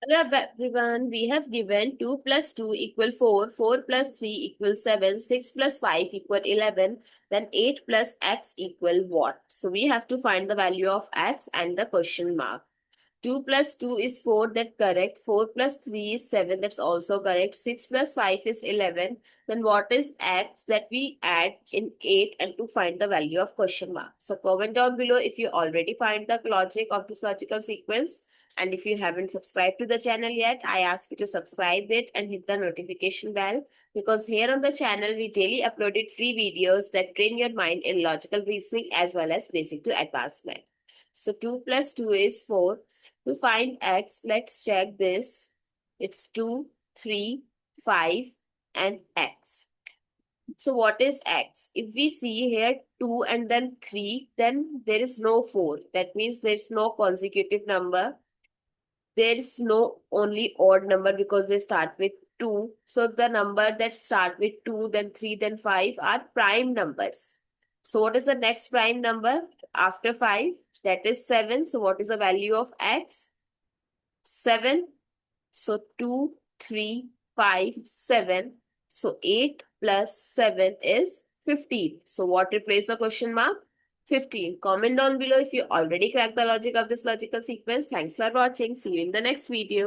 Hello everyone, we have given 2 plus 2 equal 4, 4 plus 3 equals 7, 6 plus 5 equal 11, then 8 plus x equal what? So we have to find the value of x and the question mark. 2 plus 2 is 4, that's correct. 4 plus 3 is 7, that's also correct. 6 plus 5 is 11. Then what is x that we add in 8 and to find the value of question mark? So comment down below if you already find the logic of this logical sequence. And if you haven't subscribed to the channel yet, I ask you to subscribe it and hit the notification bell, because here on the channel we daily uploaded free videos that train your mind in logical reasoning as well as basic to advanced math. So 2 plus 2 is 4. To find x, let's check this. It's 2, 3, 5 and x. So what is x? If we see here 2 and then 3, then there is no 4. That means there is no consecutive number. There is no only odd number because they start with 2. So the number that start with 2, then 3, then 5 are prime numbers. So what is the next prime number after 5? That is 7. So what is the value of x? 7. So 2, 3, 5, 7. So 8 plus 7 is 15. So what replaces the question mark? 15. Comment down below if you already cracked the logic of this logical sequence. Thanks for watching. See you in the next video.